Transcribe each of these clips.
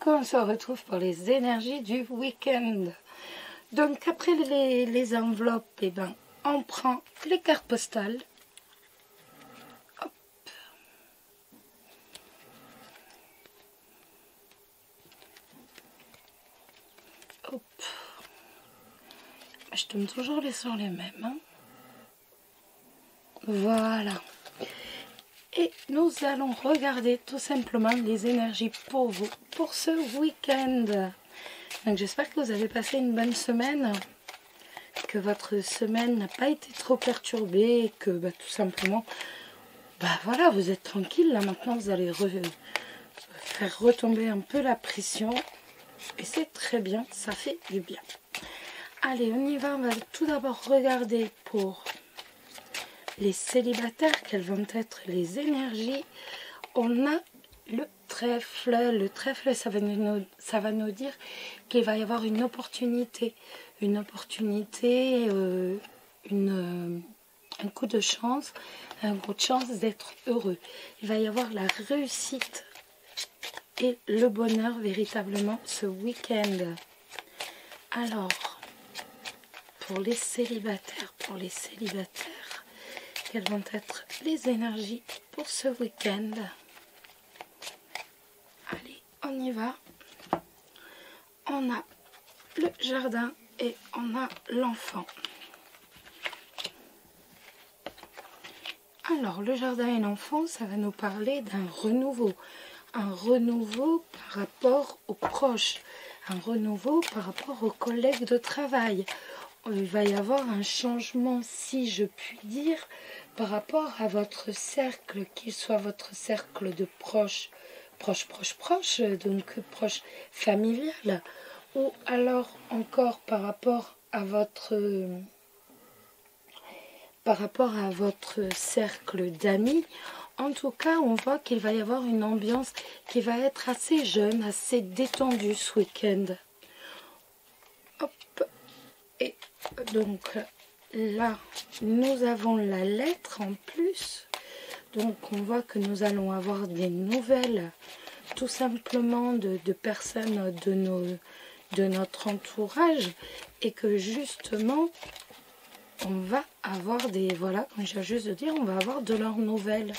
coucou, on se retrouve pour les énergies du week-end. Donc après les enveloppes, eh ben, on prend les cartes postales. Hop. Hop. Je tombe toujours sur les mêmes. Hein. Voilà. Et nous allons regarder tout simplement les énergies pour vous, pour ce week-end. Donc j'espère que vous avez passé une bonne semaine, que votre semaine n'a pas été trop perturbée, et que tout simplement, voilà, vous êtes tranquille. Là maintenant, vous allez faire retomber un peu la pression. Et c'est très bien, ça fait du bien. Allez, on y va. On va tout d'abord regarder pour les célibataires, quelles vont être les énergies. On a le trèfle. Le trèfle, ça va nous dire qu'il va y avoir une opportunité. Un coup de chance, un coup de chance d'être heureux. Il va y avoir la réussite et le bonheur véritablement ce week-end. Alors, pour les célibataires, quelles vont être les énergies pour ce week-end? Allez, on y va. On a le jardin et on a l'enfant. Alors, le jardin et l'enfant, ça va nous parler d'un renouveau. Un renouveau par rapport aux proches. Un renouveau par rapport aux collègues de travail. Il va y avoir un changement, si je puis dire, par rapport à votre cercle, qu'il soit votre cercle de proche, donc proche familial, ou alors encore par rapport à votre cercle d'amis. En tout cas, on voit qu'il va y avoir une ambiance qui va être assez jeune, assez détendue ce week-end. Hop. Et donc là, nous avons la lettre en plus. Donc on voit que nous allons avoir des nouvelles, tout simplement de personnes de notre entourage. Et que justement, on va avoir voilà, comme je viens juste de dire, on va avoir de leurs nouvelles.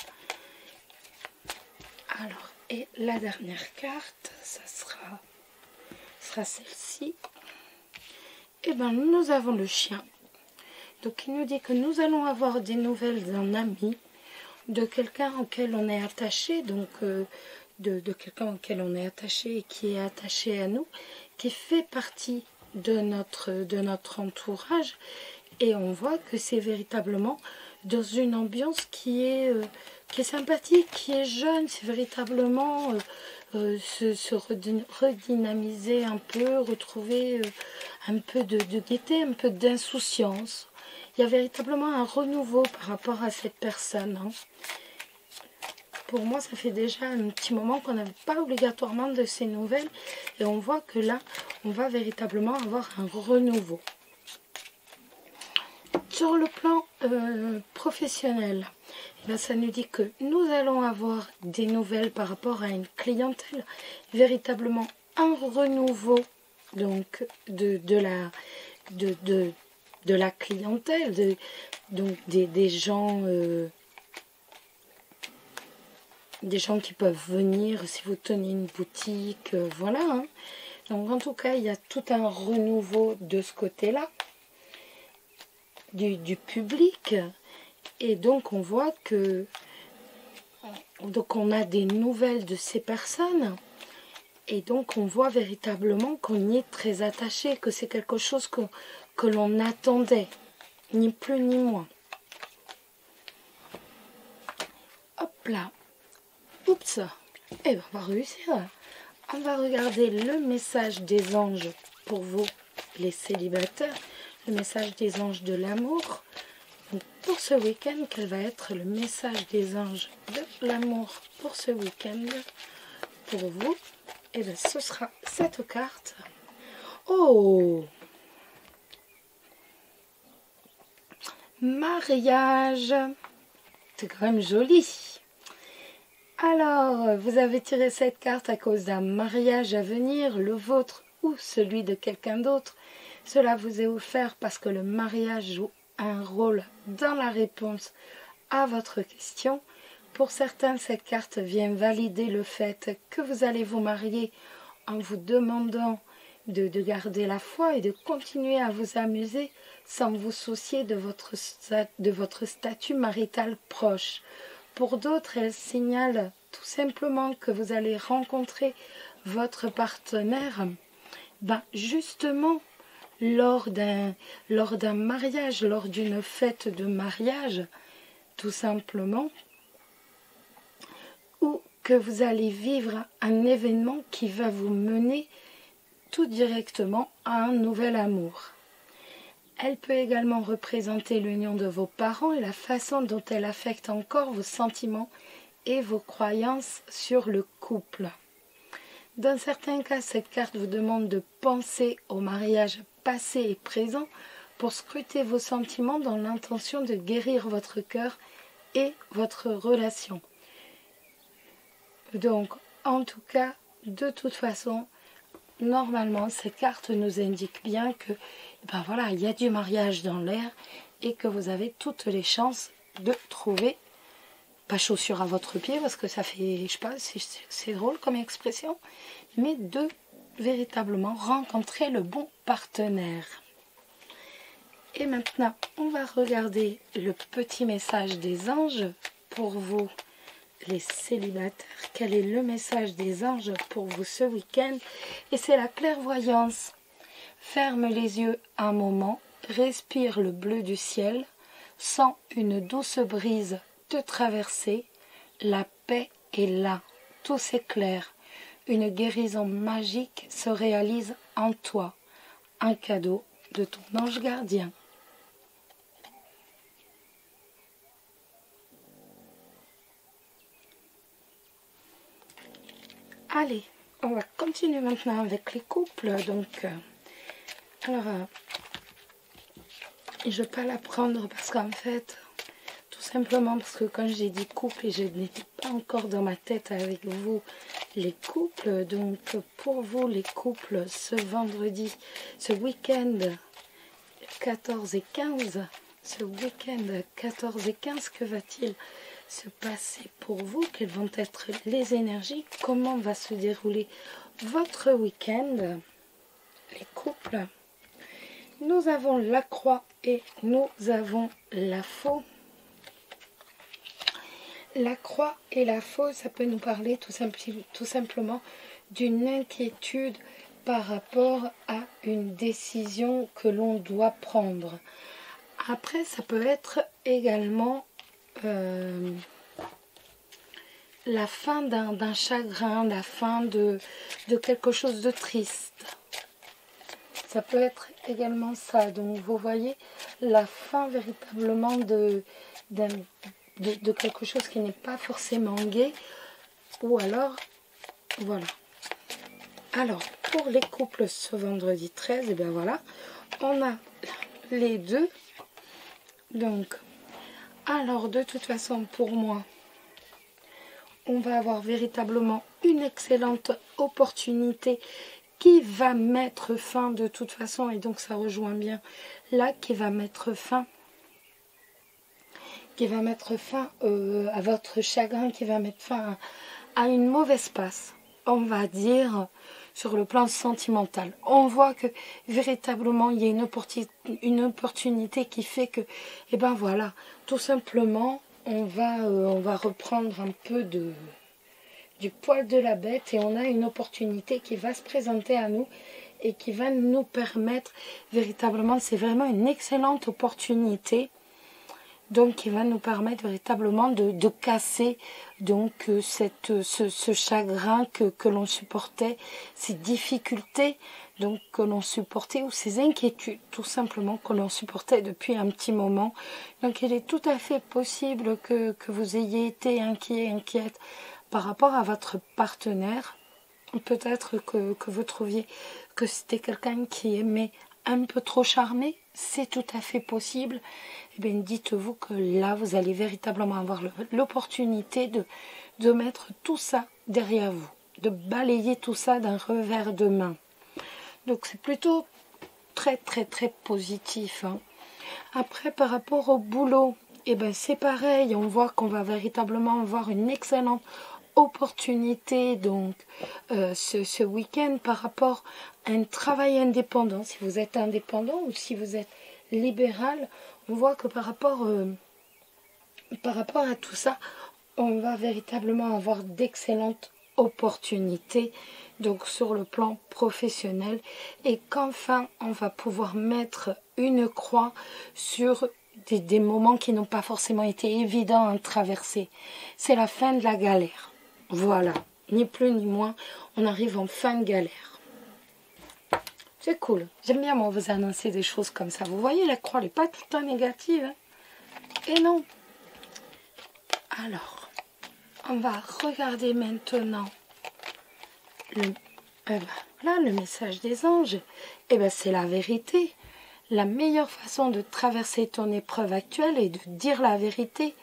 Alors, et la dernière carte, ça sera celle-ci. Et bien, nous avons le chien. Donc, il nous dit que nous allons avoir des nouvelles d'un ami, de quelqu'un auquel on est attaché, donc de quelqu'un auquel on est attaché et qui est attaché à nous, qui fait partie de notre entourage. Et on voit que c'est véritablement dans une ambiance qui est sympathique, qui est jeune. C'est véritablement se redynamiser un peu, retrouver un peu de gaieté, un peu d'insouciance. Il y a véritablement un renouveau par rapport à cette personne. Hein. Pour moi, ça fait déjà un petit moment qu'on n'avait pas obligatoirement de ces nouvelles. Et on voit que là, on va véritablement avoir un renouveau. Sur le plan professionnel, ça nous dit que nous allons avoir des nouvelles par rapport à une clientèle, véritablement un renouveau donc de la clientèle, donc des gens qui peuvent venir si vous tenez une boutique, voilà. Hein. Donc en tout cas, il y a tout un renouveau de ce côté-là. Du public, et donc on voit que on a des nouvelles de ces personnes, et donc on voit véritablement qu'on y est très attaché, que c'est quelque chose que l'on attendait, ni plus ni moins. Hop là, oups, et on va réussir. On va regarder le message des anges pour vous, les célibataires. Le message des anges de l'amour. Pour ce week-end, quel va être le message des anges de l'amour pour ce week-end pour vous? Et bien, ce sera cette carte. Oh! Mariage! C'est quand même joli. Alors, vous avez tiré cette carte à cause d'un mariage à venir, le vôtre ou celui de quelqu'un d'autre. Cela vous est offert parce que le mariage joue un rôle dans la réponse à votre question. Pour certains, cette carte vient valider le fait que vous allez vous marier en vous demandant de garder la foi et de continuer à vous amuser sans vous soucier de votre statut marital proche. Pour d'autres, elle signale tout simplement que vous allez rencontrer votre partenaire justement lors d'un mariage, lors d'une fête de mariage, tout simplement, ou que vous allez vivre un événement qui va vous mener tout directement à un nouvel amour. Elle peut également représenter l'union de vos parents et la façon dont elle affecte encore vos sentiments et vos croyances sur le couple. Dans certains cas, cette carte vous demande de penser au mariage passé et présent pour scruter vos sentiments dans l'intention de guérir votre cœur et votre relation. Donc, en tout cas, de toute façon, normalement, cette carte nous indique bien que, il y a du mariage dans l'air et que vous avez toutes les chances de trouver, pas chaussure à votre pied, parce que ça fait, je sais pas, c'est drôle comme expression, mais de véritablement rencontrer le bon partenaire. Et maintenant, on va regarder le petit message des anges pour vous, les célibataires. Quel est le message des anges pour vous ce week-end? Et c'est la clairvoyance. Ferme les yeux un moment, respire le bleu du ciel, sens une douce brise te traverser, la paix est là, tout s'éclaire, une guérison magique se réalise en toi, un cadeau de ton ange gardien. Allez, on va continuer maintenant avec les couples. Donc, je ne vais pas la prendre parce qu'en fait, tout simplement parce que quand j'ai dit couple, et je n'étais pas encore dans ma tête avec vous les couples. Donc, pour vous les couples, ce vendredi, ce week-end 14 et 15, ce week-end 14 et 15, que va-t-il se passer pour vous? Quelles vont être les énergies? Comment va se dérouler votre week-end? Les couples. Nous avons la croix et nous avons la faux. La croix et la faux, ça peut nous parler tout simplement d'une inquiétude par rapport à une décision que l'on doit prendre. Après, ça peut être également la fin d'un chagrin, la fin de quelque chose de triste. Ça peut être également ça. Donc, vous voyez, la fin véritablement de quelque chose qui n'est pas forcément gai. Ou alors, voilà. Alors, pour les couples ce vendredi 13, et bien voilà, on a les deux. Donc, alors de toute façon, pour moi, on va avoir véritablement une excellente opportunité qui va mettre fin de toute façon, et donc ça rejoint bien là, qui va mettre fin à votre chagrin, qui va mettre fin à une mauvaise passe, on va dire, sur le plan sentimental. On voit que véritablement il y a une opportunité qui fait que, et ben voilà, tout simplement, on va reprendre un peu du poil de la bête et on a une opportunité qui va se présenter à nous et qui va nous permettre véritablement, c'est vraiment une excellente opportunité, donc qui va nous permettre véritablement de casser donc ce chagrin que l'on supportait, ces difficultés donc que l'on supportait, ou ces inquiétudes tout simplement que l'on supportait depuis un petit moment. Donc il est tout à fait possible que vous ayez été inquiète par rapport à votre partenaire. Peut-être que vous trouviez que c'était quelqu'un qui aimait un peu trop charmer, c'est tout à fait possible. Eh bien, dites-vous que là, vous allez véritablement avoir l'opportunité de mettre tout ça derrière vous, de balayer tout ça d'un revers de main. Donc c'est plutôt très très très positif, hein. Après, par rapport au boulot, eh ben, c'est pareil, on voit qu'on va véritablement avoir une excellente opportunité donc ce week-end par rapport à un travail indépendant. Si vous êtes indépendant ou si vous êtes libéral, on voit que par rapport à tout ça, on va véritablement avoir d'excellentes opportunités donc sur le plan professionnel, et qu'enfin on va pouvoir mettre une croix sur des moments qui n'ont pas forcément été évidents à traverser. C'est la fin de la galère. Voilà, ni plus ni moins, on arrive en fin de galère. C'est cool. J'aime bien moi vous annoncer des choses comme ça. Vous voyez, la croix n'est pas tout le temps négative, hein. Et non. Alors, on va regarder maintenant le message des anges. Eh ben, c'est la vérité. La meilleure façon de traverser ton épreuve actuelle est de dire la vérité.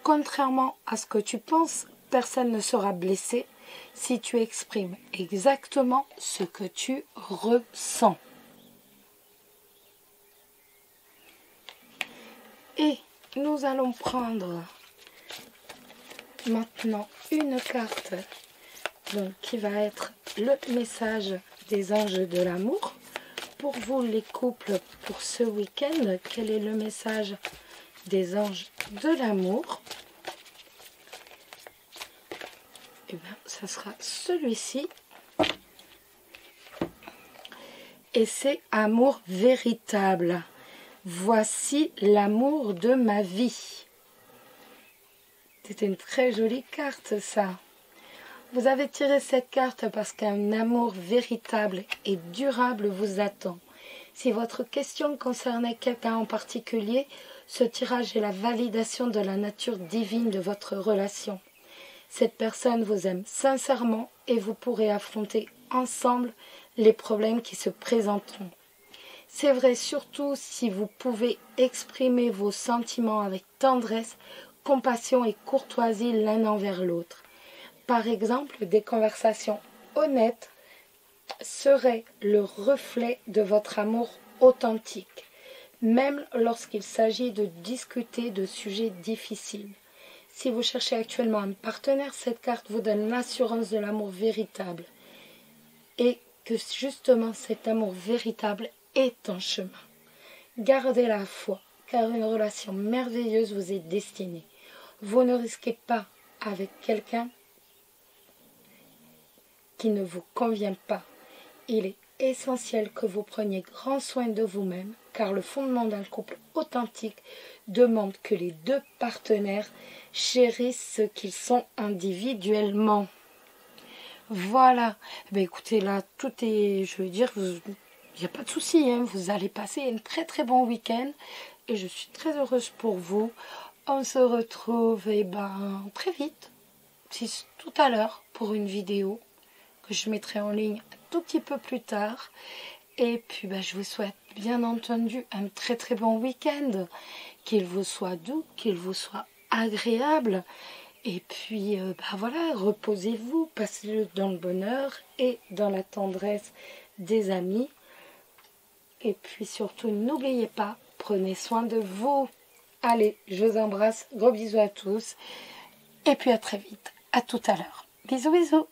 Contrairement à ce que tu penses, personne ne sera blessé si tu exprimes exactement ce que tu ressens. Et nous allons prendre maintenant une carte donc, qui va être le message des anges de l'amour. Pour vous les couples, pour ce week-end, quel est le message des anges de l'amour? Eh bien, ça sera celui-ci. Et c'est amour véritable. Voici l'amour de ma vie. C'est une très jolie carte, ça. Vous avez tiré cette carte parce qu'un amour véritable et durable vous attend. Si votre question concernait quelqu'un en particulier, ce tirage est la validation de la nature divine de votre relation. Cette personne vous aime sincèrement et vous pourrez affronter ensemble les problèmes qui se présenteront. C'est vrai surtout si vous pouvez exprimer vos sentiments avec tendresse, compassion et courtoisie l'un envers l'autre. Par exemple, des conversations honnêtes seraient le reflet de votre amour authentique, même lorsqu'il s'agit de discuter de sujets difficiles. Si vous cherchez actuellement un partenaire, cette carte vous donne l'assurance de l'amour véritable et que justement cet amour véritable est en chemin. Gardez la foi, car une relation merveilleuse vous est destinée. Vous ne risquez pas avec quelqu'un qui ne vous convient pas. Il est essentiel que vous preniez grand soin de vous-même, car le fondement d'un couple authentique demande que les deux partenaires chérissent ce qu'ils sont individuellement. Voilà. Ben écoutez, là, tout est, je veux dire, il n'y a pas de souci, hein, vous allez passer un très très bon week-end et je suis très heureuse pour vous. On se retrouve très vite, tout à l'heure, pour une vidéo que je mettrai en ligne un tout petit peu plus tard. Et puis je vous souhaite bien entendu un très très bon week-end, qu'il vous soit doux, qu'il vous soit agréable. Et puis voilà, reposez-vous, passez-le dans le bonheur et dans la tendresse des amis. Et puis surtout, n'oubliez pas, prenez soin de vous. Allez, je vous embrasse, gros bisous à tous. Et puis à très vite, à tout à l'heure. Bisous bisous.